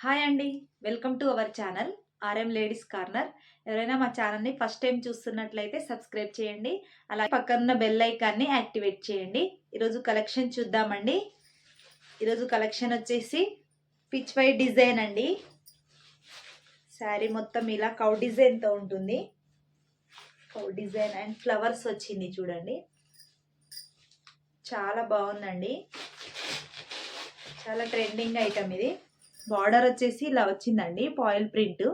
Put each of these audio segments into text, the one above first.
Hi అండి, welcome to our channel RM ladies corner. ఎవరైనా మా ఛానల్ని ఫస్ట్ టైం చూస్తున్నట్లయితే సబ్స్క్రైబ్ చేయండి, అలాగే పక్కన బెల్ ఐకాన్ని యాక్టివేట్ చేయండి. ఈరోజు కలెక్షన్ చూద్దామండి. ఈరోజు కలెక్షన్ వచ్చేసి పిచ్ వైట్ డిజైన్ అండి. శారీ మొత్తం ఇలా కౌ డిజైన్తో ఉంటుంది. కౌ డిజైన్ అండ్ ఫ్లవర్స్ వచ్చింది చూడండి, చాలా బాగుందండి. చాలా ట్రెండింగ్ ఐటమ్ ఇది. బార్డర్ వచ్చేసి ఇలా వచ్చిందండి, పాయిల్ ప్రింట్.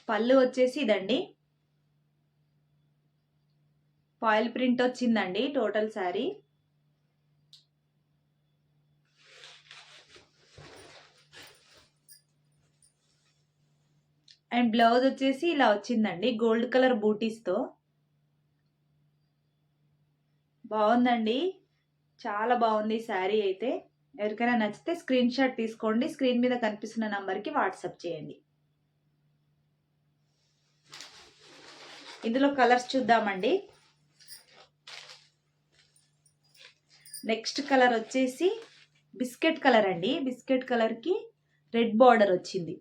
పళ్ళు వచ్చేసి ఇదండి, పాయిల్ ప్రింట్ వచ్చిందండి టోటల్ శారీ. అండ్ బ్లౌజ్ వచ్చేసి ఇలా వచ్చిందండి, గోల్డ్ కలర్ బూటీస్తో. బాగుందండి, చాలా బాగుంది శారీ అయితే. ఎవరికైనా నచ్చితే స్క్రీన్ షాట్ తీసుకోండి, స్క్రీన్ మీద కనిపిస్తున్న నంబర్కి వాట్సాప్ చేయండి. ఇందులో కలర్స్ చూద్దామండి. నెక్స్ట్ కలర్ వచ్చేసి బిస్కెట్ కలర్ అండి. బిస్కెట్ కలర్కి రెడ్ బార్డర్ వచ్చింది.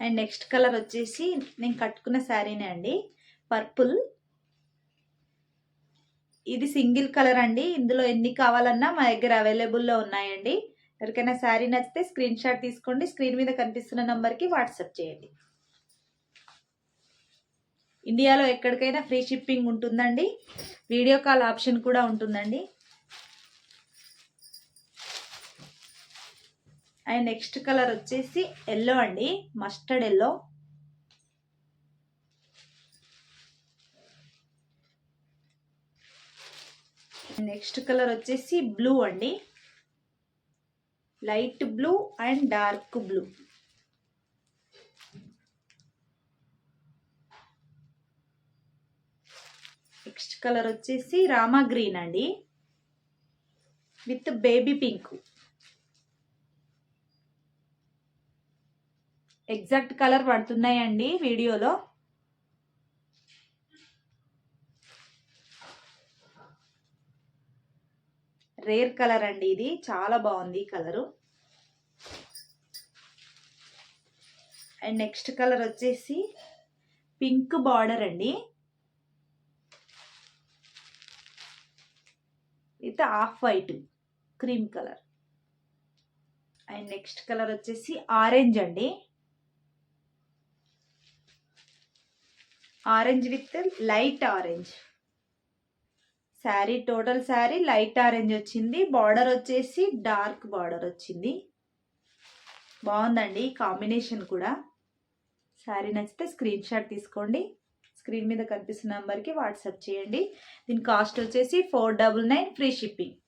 అండ్ నెక్స్ట్ కలర్ వచ్చేసి నేను కట్టుకున్న శారీనే అండి, పర్పుల్. ఇది సింగిల్ కలర్ అండి. ఇందులో ఎన్ని కావాలన్నా మా దగ్గర అవైలబుల్లో ఉన్నాయండి. ఎవరికైనా శారీ నచ్చితే స్క్రీన్ షాట్ తీసుకోండి, స్క్రీన్ మీద కనిపిస్తున్న నంబర్కి వాట్సాప్ చేయండి. ఇండియాలో ఎక్కడికైనా ఫ్రీ షిప్పింగ్ ఉంటుందండి. వీడియో కాల్ ఆప్షన్ కూడా ఉంటుందండి. అండ్ నెక్స్ట్ కలర్ వచ్చేసి ఎల్లో అండి, మస్టర్డ్ ఎల్లో. నెక్స్ట్ కలర్ వచ్చేసి బ్లూ అండి, light blue and dark blue. Next colour వచ్చేసి రామా గ్రీన్ అండి with baby pink. Exact colour పడుతున్నాయండి వీడియోలో. రేర్ కలర్ అండి ఇది, చాలా బాగుంది కలరు. అండ్ నెక్స్ట్ కలర్ వచ్చేసి పింక్ బార్డర్ అండి with off white cream colour. And next colour వచ్చేసి ఆరెంజ్ అండి, orange with light orange. Sari total sari light orange వచ్చింది. బార్డర్ వచ్చేసి డార్క్ బార్డర్ వచ్చింది. బాగుందండి కాంబినేషన్ కూడా. శారీ నచ్చితే స్క్రీన్ షాట్ తీసుకోండి, స్క్రీన్ మీద కనిపిస్తున్న నెంబర్కి వాట్సాప్ చేయండి. దీని కాస్ట్ వచ్చేసి 499 ఫ్రీ షిప్పింగ్.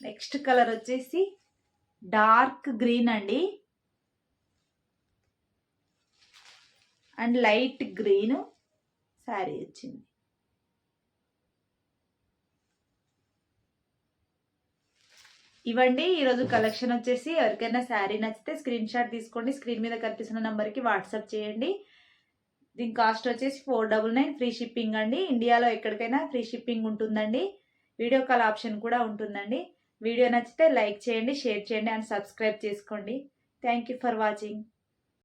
నెక్స్ట్ కలర్ వచ్చేసి డార్క్ గ్రీన్ అండి అండ్ లైట్ గ్రీన్ శారీ వచ్చింది. ఇవ్వండి ఈరోజు కలెక్షన్ వచ్చేసి. ఎవరికైనా శారీ నచ్చితే స్క్రీన్ షాట్ తీసుకోండి, స్క్రీన్ మీద కనిపిస్తున్న నెంబర్కి వాట్సాప్ చేయండి. దీని కాస్ట్ వచ్చేసి 499 ఫ్రీ షిప్పింగ్ అండి. ఇండియాలో ఎక్కడికైనా ఫ్రీ షిప్పింగ్ ఉంటుందండి. వీడియో కాల్ ఆప్షన్ కూడా ఉంటుందండి. వీడియో నచ్చితే లైక్ చేయండి, షేర్ చేయండి అండ్ సబ్స్క్రైబ్ చేసుకోండి. Thank you for watching.